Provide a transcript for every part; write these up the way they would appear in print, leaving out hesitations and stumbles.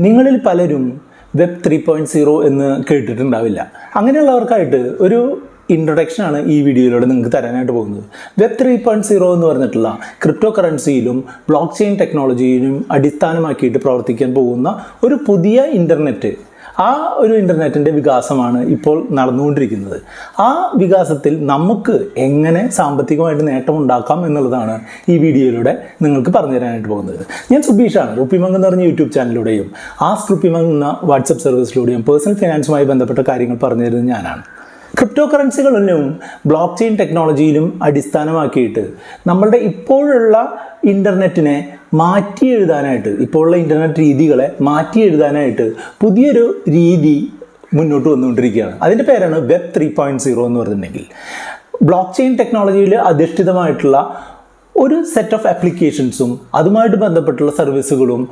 നിങ്ങളിൽ പലരും വെബ് 3.0 എന്ന് കേട്ടിട്ടുണ്ടാവില്ല. അങ്ങനെയുള്ളവർക്കായിട്ട് ഒരു ഇൻട്രൊഡക്ഷനാണ് ഈ വീഡിയോയിലൂടെ നിങ്ങൾക്ക് തരാനായിട്ട് പോകുന്നത്. വെബ് 3.0 എന്ന് പറഞ്ഞിട്ടുള്ള ക്രിപ്റ്റോ കറൻസിയിലും ബ്ലോക്ക് ചെയിൻ ടെക്നോളജിയിലും അടിസ്ഥാനമാക്കിയിട്ട് പ്രവർത്തിക്കാൻ പോകുന്ന ഒരു പുതിയ ഇൻ്റർനെറ്റ്, ആ ഒരു ഇൻ്റർനെറ്റിൻ്റെ വികാസമാണ് ഇപ്പോൾ നടന്നുകൊണ്ടിരിക്കുന്നത്. ആ വികാസത്തിൽ നമുക്ക് എങ്ങനെ സാമ്പത്തികമായിട്ട് നേട്ടമുണ്ടാക്കാം എന്നുള്ളതാണ് ഈ വീഡിയോയിലൂടെ നിങ്ങൾക്ക് പറഞ്ഞു തരാനായിട്ട് പോകുന്നത്. ഞാൻ സുബീഷാണ്. റുപ്പിമംഗ് എന്ന് പറഞ്ഞ യൂട്യൂബ് ചാനലിലൂടെയും ആസ്ക് റുപ്പിമംഗ് എന്ന വാട്സപ്പ് സർവീസിലൂടെയും പേഴ്സണൽ ഫിനാൻസുമായി ബന്ധപ്പെട്ട കാര്യങ്ങൾ പറഞ്ഞു തരുന്നത് ഞാനാണ്. ക്രിപ്റ്റോ കറൻസികളിലും ബ്ലോക്ക് ചെയിൻ ടെക്നോളജിയിലും അടിസ്ഥാനമാക്കിയിട്ട് നമ്മളുടെ ഇപ്പോഴുള്ള ഇൻ്റർനെറ്റിനെ മാറ്റി എഴുതാനായിട്ട്, ഇപ്പോഴുള്ള ഇൻ്റർനെറ്റ് രീതികളെ മാറ്റി എഴുതാനായിട്ട് പുതിയൊരു രീതി മുന്നോട്ട് വന്നുകൊണ്ടിരിക്കുകയാണ്. അതിൻ്റെ പേരാണ് വെബ് 3.0 എന്ന് പറഞ്ഞിട്ടുണ്ടെങ്കിൽ. ബ്ലോക്ക് ചെയിൻ ടെക്നോളജിയിൽ അധിഷ്ഠിതമായിട്ടുള്ള ഒരു സെറ്റ് ഓഫ് ആപ്ലിക്കേഷൻസും അതുമായിട്ട് ബന്ധപ്പെട്ടുള്ള സർവീസുകളും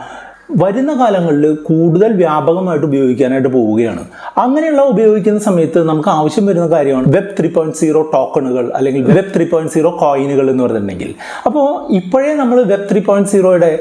വരുന്ന കാലങ്ങളിൽ കൂടുതൽ വ്യാപകമായിട്ട് ഉപയോഗിക്കാനായിട്ട് പോവുകയാണ്. അങ്ങനെയുള്ള ഉപയോഗിക്കുന്ന സമയത്ത് നമുക്ക് ആവശ്യം വരുന്ന കാര്യമാണ് വെബ് 3.0 ടോക്കണുകൾ അല്ലെങ്കിൽ വെബ് 3.0 കോയിനുകൾ എന്ന് പറഞ്ഞിട്ടുണ്ടെങ്കിൽ. അപ്പോൾ ഇപ്പോഴേ നമ്മൾ വെബ് 3.0യുടെ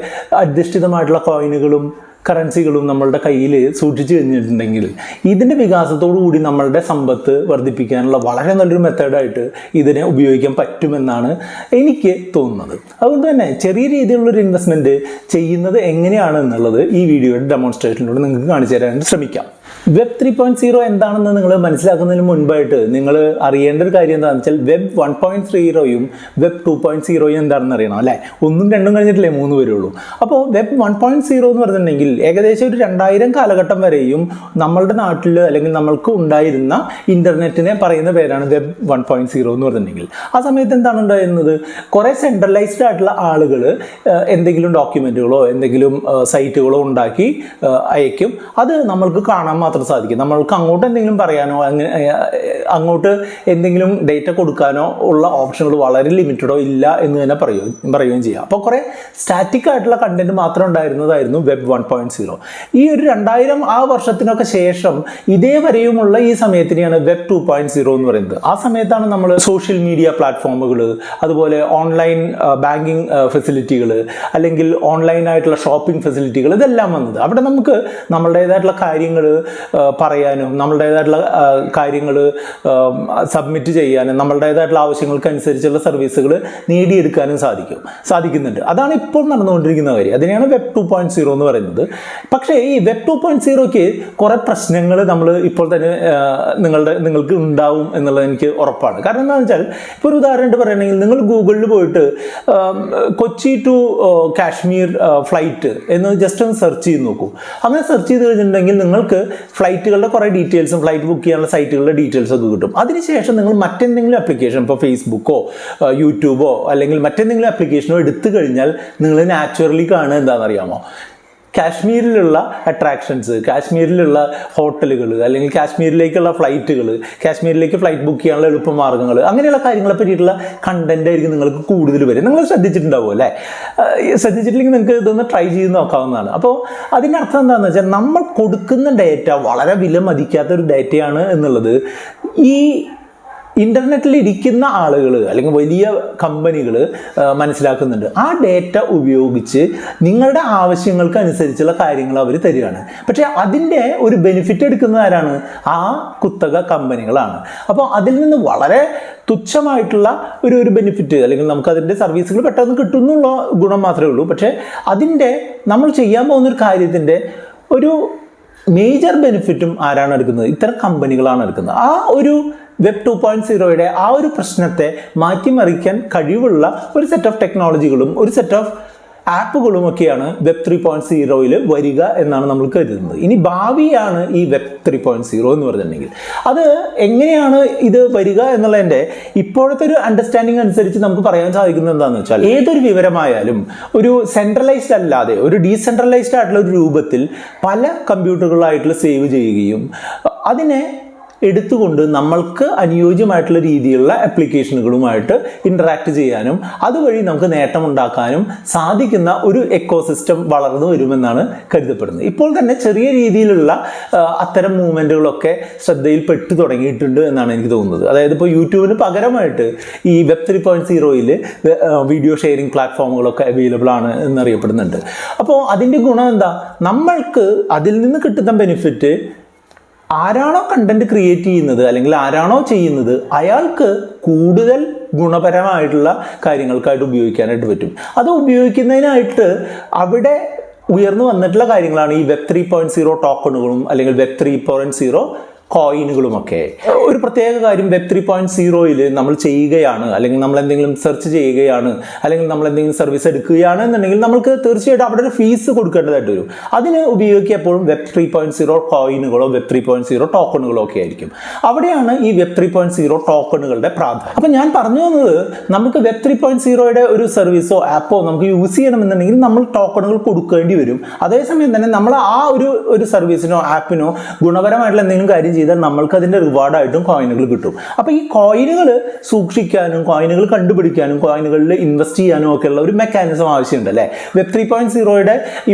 അധിഷ്ഠിതമായിട്ടുള്ള കോയിനുകളും കറൻസികളും നമ്മളുടെ കയ്യിൽ സൂക്ഷിച്ചു കഴിഞ്ഞിട്ടുണ്ടെങ്കിൽ ഇതിൻ്റെ വികാസത്തോടു കൂടി നമ്മളുടെ സമ്പത്ത് വർദ്ധിപ്പിക്കാനുള്ള വളരെ നല്ലൊരു മെത്തേഡായിട്ട് ഇതിനെ ഉപയോഗിക്കാൻ പറ്റുമെന്നാണ് എനിക്ക് തോന്നുന്നത്. അതുകൊണ്ട് തന്നെ ചെറിയ രീതിയിലുള്ളൊരു ഇൻവെസ്റ്റ്മെൻറ്റ് ചെയ്യുന്നത് എങ്ങനെയാണ് എന്നുള്ളത് ഈ വീഡിയോയുടെ ഡെമോൺസ്ട്രേഷനിലൂടെ നിങ്ങൾക്ക് കാണിച്ചു തരാനായിട്ട് ശ്രമിക്കാം. വെബ് 3.0 എന്താണെന്ന് നിങ്ങൾ മനസ്സിലാക്കുന്നതിന് മുൻപായിട്ട് നിങ്ങൾ അറിയേണ്ട ഒരു കാര്യം എന്താണെന്ന് വെച്ചാൽ വെബ് 1.0യും വെബ് 2.0യും എന്താണെന്ന് അറിയണം അല്ലേ? 1ഉം 2ഉം കഴിഞ്ഞിട്ടില്ലേ 3 വരുള്ളൂ. അപ്പോൾ വെബ് 1.0 എന്ന് പറഞ്ഞിട്ടുണ്ടെങ്കിൽ ഏകദേശം ഒരു 2000 കാലഘട്ടം വരെയും നമ്മളുടെ നാട്ടിൽ അല്ലെങ്കിൽ നമ്മൾക്ക് ഉണ്ടായിരുന്ന ഇൻ്റർനെറ്റിനെ പറയുന്ന പേരാണ് വെബ് 1.0 എന്ന് പറഞ്ഞിട്ടുണ്ടെങ്കിൽ. ആ സമയത്ത് എന്താണ് ഉണ്ടായിരുന്നത്? കുറേ സെൻട്രലൈസ്ഡ് ആയിട്ടുള്ള ആളുകൾ എന്തെങ്കിലും ഡോക്യുമെൻറ്റുകളോ എന്തെങ്കിലും സൈറ്റുകളോ ഉണ്ടാക്കി അയക്കും. അത് നമ്മൾക്ക് കാണാൻ മാത്രം സാധിക്കും. നമ്മൾക്ക് അങ്ങോട്ട് എന്തെങ്കിലും പറയാനോ അങ്ങോട്ട് എന്തെങ്കിലും ഡേറ്റ കൊടുക്കാനോ ഉള്ള ഓപ്ഷനുകൾ വളരെ ലിമിറ്റഡോ ഇല്ല എന്ന് തന്നെ പറയുകയും ചെയ്യാം. അപ്പോൾ കുറേ സ്റ്റാറ്റിക് ആയിട്ടുള്ള കണ്ടന്റ് മാത്രം ഉണ്ടായിരുന്നതായിരുന്നു വെബ് 1.0. ഈ ഒരു 2000 ആ വർഷത്തിനൊക്കെ ശേഷം ഇതേവരെയുമുള്ള ഈ സമയത്തിനെയാണ് വെബ് 2.0 എന്ന് പറയുന്നത്. ആ സമയത്താണ് നമ്മൾ സോഷ്യൽ മീഡിയ പ്ലാറ്റ്ഫോമുകൾ, അതുപോലെ ഓൺലൈൻ ബാങ്കിങ് ഫെസിലിറ്റികൾ, അല്ലെങ്കിൽ ഓൺലൈനായിട്ടുള്ള ഷോപ്പിംഗ് ഫെസിലിറ്റികൾ, ഇതെല്ലാം വന്നത്. അവിടെ നമുക്ക് നമ്മളുടേതായിട്ടുള്ള കാര്യങ്ങൾ പറയാനും നമ്മളുടേതായിട്ടുള്ള കാര്യങ്ങൾ സബ്മിറ്റ് ചെയ്യാനും നമ്മളുടേതായിട്ടുള്ള ആവശ്യങ്ങൾക്കനുസരിച്ചുള്ള സർവീസുകൾ നേടിയെടുക്കാനും സാധിക്കുന്നുണ്ട്. അതാണ് ഇപ്പോൾ നടന്നുകൊണ്ടിരിക്കുന്ന കാര്യം. അതിനെയാണ് വെബ് 2.0 എന്ന് പറയുന്നത്. പക്ഷേ ഈ വെബ് 2.0ക്ക് കുറേ പ്രശ്നങ്ങൾ നമ്മൾ ഇപ്പോൾ തന്നെ നിങ്ങൾക്ക് ഉണ്ടാവും എന്നുള്ളത് എനിക്ക് ഉറപ്പാണ്. കാരണം എന്താണെന്ന് വെച്ചാൽ ഇപ്പോൾ ഒരു ഉദാഹരണം പറയുകയാണെങ്കിൽ നിങ്ങൾ ഗൂഗിളിൽ പോയിട്ട് കൊച്ചി ടു കാശ്മീർ ഫ്ലൈറ്റ് എന്ന് ജസ്റ്റ് ഒന്ന് സെർച്ച് ചെയ്ത് നോക്കൂ. അങ്ങനെ സെർച്ച് ചെയ്ത് കഴിഞ്ഞിട്ടുണ്ടെങ്കിൽ നിങ്ങൾക്ക് ഫ്ലൈറ്റുകളുടെ കുറേ ഡീറ്റെയിൽസും ഫ്ലൈറ്റ് ബുക്ക് ചെയ്യാനുള്ള സൈറ്റുകളുടെ ഡീറ്റെയിൽസ് ഒക്കെ കിട്ടും. അതിനുശേഷം നിങ്ങൾ മറ്റെന്തെങ്കിലും ആപ്ലിക്കേഷൻ, ഇപ്പോൾ ഫേസ്ബുക്കോ യൂട്യൂബോ അല്ലെങ്കിൽ മറ്റെന്തെങ്കിലും ആപ്ലിക്കേഷനോ എടുത്തു കഴിഞ്ഞാൽ നിങ്ങൾ നാച്ചുറലി കാണുക എന്താണെന്നറിയാമോ? കാശ്മീരിലുള്ള അട്രാക്ഷൻസ്, കാശ്മീരിലുള്ള ഹോട്ടലുകൾ, അല്ലെങ്കിൽ കാശ്മീരിലേക്കുള്ള ഫ്ലൈറ്റുകൾ, കാശ്മീരിലേക്ക് ഫ്ലൈറ്റ് ബുക്ക് ചെയ്യാനുള്ള എളുപ്പമാർഗ്ഗങ്ങൾ, അങ്ങനെയുള്ള കാര്യങ്ങളെ പറ്റിയിട്ടുള്ള കണ്ടന്റ് ആയിരിക്കും നിങ്ങൾക്ക് കൂടുതൽ വരും. നിങ്ങൾ ശ്രദ്ധിച്ചിട്ടുണ്ടാവും അല്ലേ? ശ്രദ്ധിച്ചിട്ടില്ലെങ്കിൽ നിങ്ങൾക്ക് ഇതൊന്ന് ട്രൈ ചെയ്ത് നോക്കാവുന്നതാണ്. അപ്പോൾ അതിൻ്റെ അർത്ഥം എന്താണെന്ന് വെച്ചാൽ നമ്മൾ കൊടുക്കുന്ന ഡേറ്റ വളരെ വില മതിക്കാത്തൊരു ഡേറ്റയാണ് എന്നുള്ളത് ഈ ഇൻ്റർനെറ്റിൽ ഇരിക്കുന്ന ആളുകൾ അല്ലെങ്കിൽ വലിയ കമ്പനികൾ മനസ്സിലാക്കുന്നുണ്ട്. ആ ഡേറ്റ ഉപയോഗിച്ച് നിങ്ങളുടെ ആവശ്യങ്ങൾക്ക് അനുസരിച്ചുള്ള കാര്യങ്ങൾ അവർ തരികയാണ്. പക്ഷേ അതിൻ്റെ ഒരു ബെനിഫിറ്റ് എടുക്കുന്നത് ആരാണ്? ആ കുത്തക കമ്പനികളാണ്. അപ്പോൾ അതിൽ നിന്ന് വളരെ തുച്ഛമായിട്ടുള്ള ഒരു ബെനിഫിറ്റ്, അല്ലെങ്കിൽ നമുക്ക് അതിൻ്റെ സർവീസുകൾ പെട്ടെന്ന് കിട്ടുന്നുള്ള ഗുണം മാത്രമേ ഉള്ളൂ. പക്ഷേ അതിൻ്റെ നമ്മൾ ചെയ്യാൻ പോകുന്നൊരു കാര്യത്തിൻ്റെ ഒരു മേജർ ബെനിഫിറ്റും ആരാണ് എടുക്കുന്നത്? ഇത്തരം കമ്പനികളാണ് എടുക്കുന്നത്. ആ ഒരു വെബ് 2.0യുടെ ആ ഒരു പ്രശ്നത്തെ മാറ്റിമറിക്കാൻ കഴിവുള്ള ഒരു സെറ്റ് ഓഫ് ടെക്നോളജികളും ഒരു സെറ്റ് ഓഫ് ആപ്പുകളും ഒക്കെയാണ് വെബ് 3.0യിൽ വരിക എന്നാണ് നമ്മൾ കരുതുന്നത്. ഇനി ഭാവിയാണ് ഈ വെബ് 3.0 എന്ന് പറഞ്ഞിട്ടുണ്ടെങ്കിൽ. അത് എങ്ങനെയാണ് ഇത് വരിക എന്നുള്ളതിൻ്റെ ഇപ്പോഴത്തെ ഒരു അണ്ടർസ്റ്റാൻഡിങ് അനുസരിച്ച് നമുക്ക് പറയാൻ സാധിക്കുന്നത് എന്താണെന്ന് വെച്ചാൽ, ഏതൊരു വിവരമായാലും ഒരു സെൻട്രലൈസ്ഡ് അല്ലാതെ ഒരു ഡീസെൻട്രലൈസ്ഡ് ആയിട്ടുള്ള ഒരു രൂപത്തിൽ പല കമ്പ്യൂട്ടറുകളായിട്ടുള്ള സേവ് ചെയ്യുകയും അതിനെ എടുത്തുകൊണ്ട് നമ്മൾക്ക് അനുയോജ്യമായിട്ടുള്ള രീതിയിലുള്ള ആപ്ലിക്കേഷനുകളുമായിട്ട് ഇൻറ്ററാക്ട് ചെയ്യാനും അതുവഴി നമുക്ക് നേട്ടമുണ്ടാക്കാനും സാധിക്കുന്ന ഒരു എക്കോസിസ്റ്റം വളർന്നു വരുമെന്നാണ് കരുതപ്പെടുന്നത്. ഇപ്പോൾ തന്നെ ചെറിയ രീതിയിലുള്ള അത്തരം മൂവ്മെൻറ്റുകളൊക്കെ ശ്രദ്ധയിൽപ്പെട്ടു തുടങ്ങിയിട്ടുണ്ട് എന്നാണ് എനിക്ക് തോന്നുന്നത്. അതായത് ഇപ്പോൾ യൂട്യൂബിന് പകരമായിട്ട് ഈ വെബ് 3.0 വീഡിയോ ഷെയറിംഗ് പ്ലാറ്റ്ഫോമുകളൊക്കെ അവൈലബിൾ ആണ് എന്നറിയപ്പെടുന്നുണ്ട്. അപ്പോൾ അതിൻ്റെ ഗുണം എന്താ? നമ്മൾക്ക് അതിൽ നിന്ന് കിട്ടുന്ന ബെനിഫിറ്റ് ആരാണോ കണ്ടന്റ് ക്രിയേറ്റ് ചെയ്യുന്നത് അല്ലെങ്കിൽ ആരാണോ ചെയ്യുന്നത് അയാൾക്ക് കൂടുതൽ ഗുണപരമായിട്ടുള്ള കാര്യങ്ങൾക്കായിട്ട് ഉപയോഗിക്കാനായിട്ട് പറ്റും. അത് ഉപയോഗിക്കുന്നതിനായിട്ട് അവിടെ ഉയർന്നു വന്നിട്ടുള്ള കാര്യങ്ങളാണ് ഈ വെബ് 3.0 ടോക്കണുകളും അല്ലെങ്കിൽ വെബ് 3.0 കോയിനുകളുമൊക്കെ. ഒരു പ്രത്യേക കാര്യം വെബ് 3.0 നമ്മൾ ചെയ്യുകയാണ് അല്ലെങ്കിൽ നമ്മൾ എന്തെങ്കിലും സെർച്ച് ചെയ്യുകയാണ് അല്ലെങ്കിൽ നമ്മൾ എന്തെങ്കിലും സർവീസ് എടുക്കുകയാണ് എന്നുണ്ടെങ്കിൽ നമ്മൾക്ക് തീർച്ചയായിട്ടും അവിടെ ഒരു ഫീസ് കൊടുക്കേണ്ടതായിട്ട് വരും. അതിന് ഉപയോഗിക്കപ്പോഴും വെബ് 3.0 കോയിനുകളോ വെബ് 3.0 ടോക്കണുകളോ ഒക്കെ ആയിരിക്കും. അവിടെയാണ് ഈ വെബ് 3.0 ടോക്കണുകളുടെ പ്രാധാന്യം. അപ്പം ഞാൻ പറഞ്ഞു തന്നത്, നമുക്ക് വെബ് 3.0 ഒരു സർവീസോ ആപ്പോ നമുക്ക് യൂസ് ചെയ്യണമെന്നുണ്ടെങ്കിൽ നമ്മൾ ടോക്കണുകൾ കൊടുക്കേണ്ടി വരും. അതേസമയം തന്നെ നമ്മൾ ആ ഒരു സർവീസിനോ ആപ്പിനോ ഗുണപരമായിട്ടുള്ള എന്തെങ്കിലും കാര്യം ചെയ്താൽ നമ്മൾക്ക് അതിൻ്റെ റിവാർഡായിട്ടും കോയിനുകൾ കിട്ടും. അപ്പോൾ ഈ കോയിനുകൾ സൂക്ഷിക്കാനും കോയിനുകൾ കണ്ടുപിടിക്കാനും കോയിനുകളിൽ ഇൻവെസ്റ്റ് ചെയ്യാനും ഒക്കെയുള്ള ഒരു മെക്കാനിസം ആവശ്യമുണ്ട് അല്ലേ? വെബ് 3.0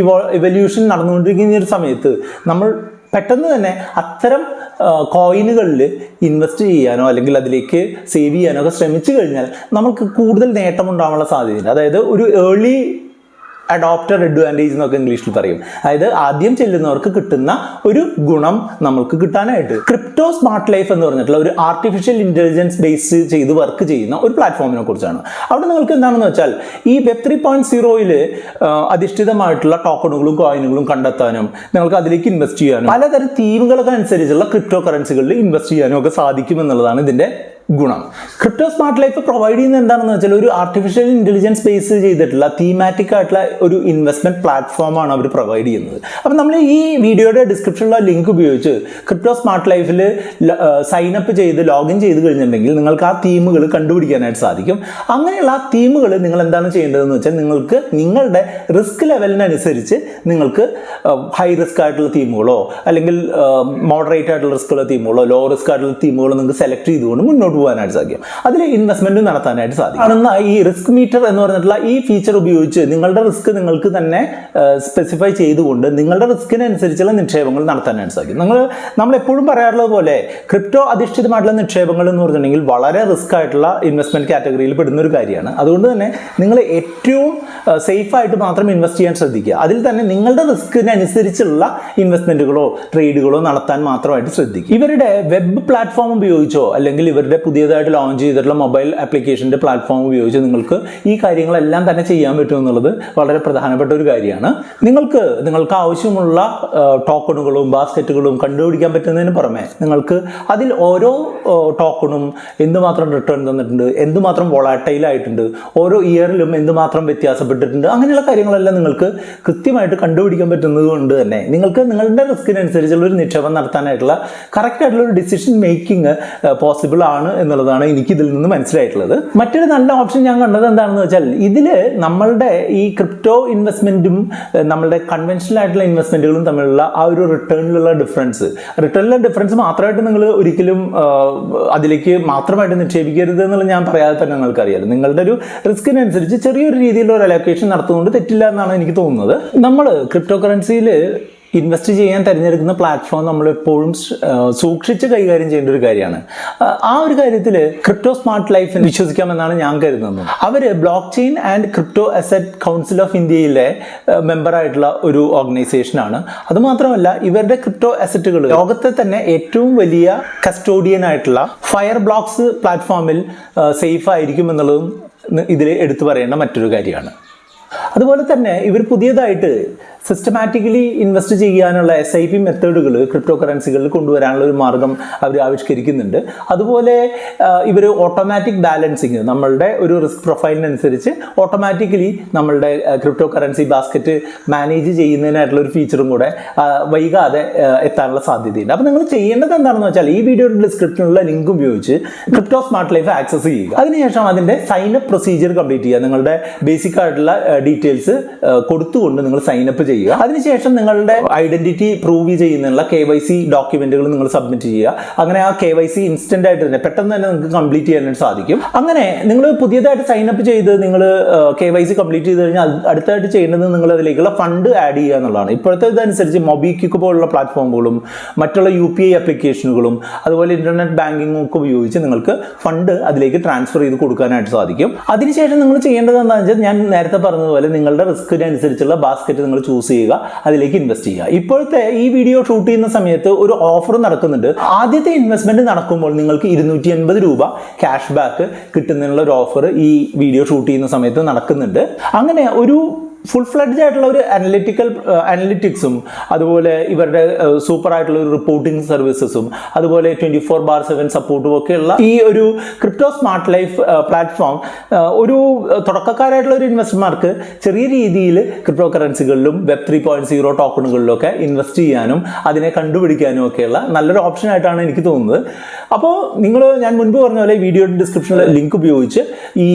ഇവല്യൂഷൻ നടന്നുകൊണ്ടിരിക്കുന്ന ഒരു സമയത്ത് നമ്മൾ പെട്ടെന്ന് തന്നെ അത്തരം കോയിനുകളിൽ ഇൻവെസ്റ്റ് ചെയ്യാനോ അല്ലെങ്കിൽ അതിലേക്ക് സേവ് ചെയ്യാനോ ഒക്കെ ശ്രമിച്ചു കഴിഞ്ഞാൽ നമുക്ക് കൂടുതൽ നേട്ടമുണ്ടാകാനുള്ള സാധ്യതയുണ്ട്. അതായത് ഒരു ഏർലി അഡോപ്റ്റർ അഡ്വാൻറ്റേജ് എന്നൊക്കെ ഇംഗ്ലീഷിൽ പറയും. അതായത് ആദ്യം ചെല്ലുന്നവർക്ക് കിട്ടുന്ന ഒരു ഗുണം നമ്മൾക്ക് കിട്ടാനായിട്ട് ക്രിപ്റ്റോ സ്മാർട്ട് ലൈഫ് എന്ന് പറഞ്ഞിട്ടുള്ള ഒരു ആർട്ടിഫിഷ്യൽ ഇൻ്റലിജൻസ് ബേസ് ചെയ്ത് വർക്ക് ചെയ്യുന്ന ഒരു പ്ലാറ്റ്ഫോമിനെ കുറിച്ചാണ്. അവിടെ നിങ്ങൾക്ക് എന്താണെന്ന് വെച്ചാൽ ഈ വെബ് 3.0 അധിഷ്ഠിതമായിട്ടുള്ള ടോക്കണുകളും കോയിനുകളും കണ്ടെത്താനും നിങ്ങൾക്ക് അതിലേക്ക് ഇൻവെസ്റ്റ് ചെയ്യാനും പലതരം തീമുകൾക്ക് അനുസരിച്ചുള്ള ക്രിപ്റ്റോ കറൻസികളിൽ ഇൻവെസ്റ്റ് ചെയ്യാനും ഒക്കെ സാധിക്കുമെന്നുള്ളതാണ് ഇതിൻ്റെ ഗുണം. ക്രിപ്റ്റോ സ്മാർട്ട് ലൈഫ് പ്രൊവൈഡ് ചെയ്യുന്നത് എന്താണെന്ന് വെച്ചാൽ ഒരു ആർട്ടിഫിഷ്യൽ ഇൻ്റലിജൻസ് ബേസ് ചെയ്തിട്ടുള്ള തീമാറ്റിക് ആയിട്ടുള്ള ഒരു ഇൻവെസ്റ്റ്മെന്റ് പ്ലാറ്റ്ഫോമാണ് അവർ പ്രൊവൈഡ് ചെയ്യുന്നത്. അപ്പം നമ്മൾ ഈ വീഡിയോയുടെ ഡിസ്ക്രിപ്ഷനിലുള്ള ലിങ്ക് ഉപയോഗിച്ച് ക്രിപ്റ്റോ സ്മാർട്ട് ലൈഫിൽ സൈനപ്പ് ചെയ്ത് ലോഗിൻ ചെയ്ത് കഴിഞ്ഞിട്ടുണ്ടെങ്കിൽ നിങ്ങൾക്ക് ആ തീമുകൾ കണ്ടുപിടിക്കാനായിട്ട് സാധിക്കും. അങ്ങനെയുള്ള ആ തീമുകൾ നിങ്ങൾ എന്താണ് ചെയ്യേണ്ടതെന്ന് വെച്ചാൽ നിങ്ങൾക്ക് നിങ്ങളുടെ റിസ്ക് ലെവലിനനുസരിച്ച് നിങ്ങൾക്ക് ഹൈ റിസ്ക് ആയിട്ടുള്ള തീമുകളോ അല്ലെങ്കിൽ മോഡറേറ്റ് ആയിട്ടുള്ള റിസ്ക്കുള്ള തീമുകളോ ലോ റിസ്ക് ആയിട്ടുള്ള തീമുകളോ നിങ്ങൾക്ക് സെലക്ട് ചെയ്തുകൊണ്ട് മുന്നോട്ട് പോകാനായിട്ട് സാധിക്കും. അതിൽ ഇൻവെസ്റ്റ്മെന്റ് നടത്താനായിട്ട് സാധിക്കും. കാണുന്ന ഈ റിസ്ക് മീറ്റർ എന്ന് പറഞ്ഞിട്ടുള്ള ഈ ഫീച്ചർ ഉപയോഗിച്ച് നിങ്ങളുടെ റിസ്ക് നിങ്ങൾക്ക് തന്നെ സ്പെസിഫൈ ചെയ്തുകൊണ്ട് നിങ്ങളുടെ റിസ്കിനനുസരിച്ചുള്ള നിക്ഷേപങ്ങൾ നടത്താനായിട്ട് സാധിക്കും. നമ്മൾ എപ്പോഴും പറയാറുള്ളത് പോലെ ക്രിപ്റ്റോ അധിഷ്ഠിതമായിട്ടുള്ള നിക്ഷേപങ്ങൾ എന്ന് പറഞ്ഞിട്ടുണ്ടെങ്കിൽ വളരെ റിസ്ക് ആയിട്ടുള്ള ഇൻവെസ്റ്റ്മെന്റ് കാറ്റഗറിയിൽ പെടുന്ന ഒരു കാര്യമാണ്. അതുകൊണ്ട് തന്നെ നിങ്ങൾ ഏറ്റവും സേഫ് ആയിട്ട് മാത്രം ഇൻവെസ്റ്റ് ചെയ്യാൻ ശ്രദ്ധിക്കുക. അതിൽ തന്നെ നിങ്ങളുടെ റിസ്കിനനുസരിച്ചുള്ള ഇൻവെസ്റ്റ്മെന്റുകളോ ട്രേഡുകളോ നടത്താൻ മാത്രമായിട്ട് ശ്രദ്ധിക്കുക. ഇവരുടെ വെബ് പ്ലാറ്റ്ഫോം ഉപയോഗിച്ചോ അല്ലെങ്കിൽ ഇവരുടെ പുതിയതായിട്ട് ലോഞ്ച് ചെയ്തിട്ടുള്ള മൊബൈൽ ആപ്ലിക്കേഷൻ്റെ പ്ലാറ്റ്ഫോം ഉപയോഗിച്ച് നിങ്ങൾക്ക് ഈ കാര്യങ്ങളെല്ലാം തന്നെ ചെയ്യാൻ പറ്റും എന്നുള്ളത് വളരെ പ്രധാനപ്പെട്ട ഒരു കാര്യമാണ്. നിങ്ങൾക്ക് ആവശ്യമുള്ള ടോക്കണുകളും ബാസ്ക്കറ്റുകളും കണ്ടുപിടിക്കാൻ പറ്റുന്നതിന് പുറമെ നിങ്ങൾക്ക് അതിൽ ഓരോ ടോക്കണും എന്തുമാത്രം റിട്ടേൺ തന്നിട്ടുണ്ട്, എന്തുമാത്രം വോളാറ്റൈൽ ആയിട്ടുണ്ട്, ഓരോ ഇയറിലും എന്തുമാത്രം വ്യത്യാസപ്പെട്ടിട്ടുണ്ട്, അങ്ങനെയുള്ള കാര്യങ്ങളെല്ലാം നിങ്ങൾക്ക് കൃത്യമായിട്ട് കണ്ടുപിടിക്കാൻ പറ്റുന്നത് കൊണ്ട് തന്നെ നിങ്ങൾക്ക് നിങ്ങളുടെ റിസ്കിനനുസരിച്ചുള്ള ഒരു നിക്ഷേപം നടത്താനായിട്ടുള്ള കറക്റ്റായിട്ടുള്ള ഒരു ഡിസിഷൻ മേക്കിംഗ് പോസിബിൾ ആണ് എന്നുള്ളതാണ് എനിക്ക് ഇതിൽ നിന്ന് മനസ്സിലായിട്ടുള്ളത്. മറ്റൊരു നല്ല ഓപ്ഷൻ ഞാൻ കണ്ടത് എന്താണെന്ന് വെച്ചാൽ ഇതിൽ നമ്മളുടെ ഈ ക്രിപ്റ്റോ ഇൻവെസ്റ്റ്മെന്റും നമ്മളുടെ കൺവെൻഷണൽ ആയിട്ടുള്ള ഇൻവെസ്റ്റ്മെന്റുകളും തമ്മിലുള്ള ആ ഒരു റിട്ടേണിലുള്ള ഡിഫറൻസ് മാത്രമായിട്ട് നിങ്ങൾ ഒരിക്കലും അതിലേക്ക് മാത്രമായിട്ട് നിക്ഷേപിക്കരുത് എന്നുള്ളത് ഞാൻ പറയാതെ തന്നെ നിങ്ങൾക്കറിയാലോ. നിങ്ങളുടെ ഒരു റിസ്കിനനുസരിച്ച് ചെറിയൊരു രീതിയിലുള്ള ഒരു അലോക്കേഷൻ നടത്തുന്നത് തെറ്റില്ല എന്നാണ് എനിക്ക് തോന്നുന്നത്. നമ്മൾ ക്രിപ്റ്റോ കറൻസിയിൽ ഇൻവെസ്റ്റ് ചെയ്യാൻ തിരഞ്ഞെടുക്കുന്ന പ്ലാറ്റ്ഫോം നമ്മളെപ്പോഴും സൂക്ഷിച്ച് കൈകാര്യം ചെയ്യേണ്ട ഒരു കാര്യമാണ്. ആ ഒരു കാര്യത്തിൽ ക്രിപ്റ്റോ സ്മാർട്ട് ലൈഫ് വിശ്വസിക്കാമെന്നാണ് ഞാൻ കരുതുന്നത്. അവർ block chain and crypto asset council of ഇന്ത്യയിലെ മെമ്പറായിട്ടുള്ള ഒരു ഓർഗനൈസേഷനാണ്. അതുമാത്രമല്ല ഇവരുടെ ക്രിപ്റ്റോ അസറ്റുകൾ ലോകത്തെ തന്നെ ഏറ്റവും വലിയ കസ്റ്റോഡിയൻ ആയിട്ടുള്ള ഫയർ ബ്ലോക്സ് പ്ലാറ്റ്ഫോമിൽ സേഫ് ആയിരിക്കും എന്നുള്ളതും ഇതിൽ എടുത്തു പറയേണ്ട മറ്റൊരു കാര്യമാണ്. അതുപോലെ തന്നെ ഇവർ പുതിയതായിട്ട് സിസ്റ്റമാറ്റിക്കലി ഇൻവെസ്റ്റ് ചെയ്യാനുള്ള SIP മെത്തേഡുകൾ ക്രിപ്റ്റോ കറൻസികളിൽ കൊണ്ടുവരാനുള്ള ഒരു മാർഗം അവർ ആവിഷ്കരിക്കുന്നുണ്ട്. അതുപോലെ ഇവർ ഓട്ടോമാറ്റിക് ബാലൻസിങ് നമ്മളുടെ ഒരു റിസ്ക് പ്രൊഫൈലിനനുസരിച്ച് ഓട്ടോമാറ്റിക്കലി നമ്മളുടെ ക്രിപ്റ്റോ കറൻസി ബാസ്ക്കറ്റ് മാനേജ് ചെയ്യുന്നതിനായിട്ടുള്ള ഒരു ഫീച്ചറും കൂടെ വൈകാതെ എത്താനുള്ള സാധ്യതയുണ്ട്. അപ്പോൾ നിങ്ങൾ ചെയ്യേണ്ടത് എന്താണെന്ന് വെച്ചാൽ ഈ വീഡിയോയുടെ ഡിസ്ക്രിപ്ഷനിലുള്ള ലിങ്ക് ഉപയോഗിച്ച് ക്രിപ്റ്റോ സ്മാർട്ട് ലൈഫ് ആക്സസ് ചെയ്യുക. അതിനുശേഷം അതിൻ്റെ സൈനപ്പ് പ്രൊസീജിയർ കംപ്ലീറ്റ് ചെയ്യുക. നിങ്ങളുടെ ബേസിക് ആയിട്ടുള്ള ഡീറ്റെയിൽസ് കൊടുത്തുകൊണ്ട് നിങ്ങൾ സൈനപ്പ് ചെയ്യുക. ചെയ്യുക. അതിനുശേഷം നിങ്ങളുടെ ഐഡന്റിറ്റി പ്രൂവ് ചെയ്യുന്നുള്ള KYC ഡോക്യുമെന്റുകൾ നിങ്ങൾ സബ്മിറ്റ് ചെയ്യുക. അങ്ങനെ ആ KYC ഇൻസ്റ്റന്റ് ആയിട്ട് തന്നെ പെട്ടെന്ന് തന്നെ നിങ്ങൾക്ക് കംപ്ലീറ്റ് ചെയ്യാനായിട്ട് സാധിക്കും. അങ്ങനെ നിങ്ങൾ പുതിയതായിട്ട് സൈൻ അപ്പ് ചെയ്ത് നിങ്ങൾ KYC കംപ്ലീറ്റ് ചെയ്ത് കഴിഞ്ഞാൽ അടുത്തായിട്ട് ചെയ്യേണ്ടത് നിങ്ങൾ അതിലേക്കുള്ള ഫണ്ട് ആഡ് ചെയ്യുക എന്നുള്ളതാണ്. ഇപ്പോഴത്തെ ഇതനുസരിച്ച് മൊബിക്വിക്ക് പോലുള്ള പ്ലാറ്റ്ഫോമുകളും മറ്റുള്ള UPI ആപ്ലിക്കേഷനുകളും അതുപോലെ ഇന്റർനെറ്റ് ബാങ്കിങ്ങും ഒക്കെ ഉപയോഗിച്ച് നിങ്ങൾക്ക് ഫണ്ട് അതിലേക്ക് ട്രാൻസ്ഫർ ചെയ്ത് കൊടുക്കാനായിട്ട് സാധിക്കും. അതിനുശേഷം നിങ്ങൾ ചെയ്യേണ്ടത് എന്താണെന്ന് വെച്ചാൽ ഞാൻ നേരത്തെ പറഞ്ഞതുപോലെ നിങ്ങളുടെ റിസ്കിനനുസരിച്ചുള്ള ബാസ്ക്കറ്റ് നിങ്ങൾ ചൂസ് ചെയ്യുക, അതിലേക്ക് ഇൻവെസ്റ്റ് ചെയ്യുക. ഇപ്പോഴത്തെ ഈ വീഡിയോ ഷൂട്ട് ചെയ്യുന്ന സമയത്ത് ഒരു ഓഫർ നടക്കുന്നുണ്ട്. ആദ്യത്തെ ഇൻവെസ്റ്റ്മെന്റ് നടക്കുമ്പോൾ നിങ്ങൾക്ക് 250 രൂപ ക്യാഷ് ബാക്ക് കിട്ടുന്നതിനുള്ള ഒരു ഓഫർ ഈ വീഡിയോ ഷൂട്ട് ചെയ്യുന്ന സമയത്ത് നടക്കുന്നുണ്ട്. അങ്ങനെ ഒരു ഫുൾ ഫ്ലഡ്ജ് ആയിട്ടുള്ള ഒരു അനലിറ്റിക്സും അതുപോലെ ഇവരുടെ സൂപ്പർ ആയിട്ടുള്ള ഒരു റിപ്പോർട്ടിംഗ് സർവീസസും അതുപോലെ 24/7 സപ്പോർട്ടും ഒക്കെയുള്ള ഈ ഒരു ക്രിപ്റ്റോ സ്മാർട്ട് ലൈഫ് പ്ലാറ്റ്ഫോം ഒരു തുടക്കക്കാരായിട്ടുള്ള ഒരു ഇൻവെസ്റ്റർമാർക്ക് ചെറിയ രീതിയിൽ ക്രിപ്റ്റോ കറൻസികളിലും വെബ് 3.0 ടോക്കണുകളിലൊക്കെ ഇൻവെസ്റ്റ് ചെയ്യാനും അതിനെ കണ്ടുപിടിക്കാനും ഒക്കെയുള്ള നല്ലൊരു ഓപ്ഷൻ ആയിട്ടാണ് എനിക്ക് തോന്നുന്നത്. അപ്പോൾ ഞാൻ മുൻപ് പറഞ്ഞ പോലെ വീഡിയോ ഡിസ്ക്രിപ്ഷനിലെ ലിങ്ക് ഉപയോഗിച്ച് ഈ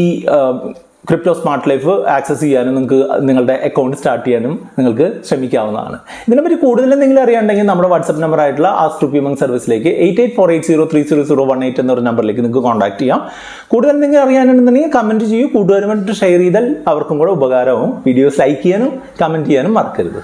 ക്രിപ്റ്റോ സ്മാർട്ട് ലൈഫ് ആക്സസ് ചെയ്യാനും നിങ്ങൾക്ക് നിങ്ങളുടെ അക്കൗണ്ട് സ്റ്റാർട്ട് ചെയ്യാനും നിങ്ങൾക്ക് ശ്രമിക്കാവുന്നതാണ്. ഇതിനെപ്പറ്റി കൂടുതൽ എന്തെങ്കിലും അറിയാണ്ടെങ്കിൽ നമ്മുടെ വാട്സ്ആപ്പ് നമ്പർ ആയിട്ടുള്ള ആസ്ക് റുപ്പിമങ് സർവീസിലേക്ക് 8848030018 എന്നൊരു നമ്പറിലേക്ക് നിങ്ങൾക്ക് കോൺടാക്ട് ചെയ്യാം. കൂടുതൽ എന്തെങ്കിലും അറിയാനുണ്ടെന്നുണ്ടെങ്കിൽ കമൻറ്റ് ചെയ്യൂ. കൂട്ടുകാരുമായിട്ട് ഷെയർ ചെയ്താൽ അവർക്കും കൂടെ ഉപകാരവും. വീഡിയോസ് ലൈക്ക് ചെയ്യാനും കമൻറ്റ് ചെയ്യാനും മറക്കരുത്.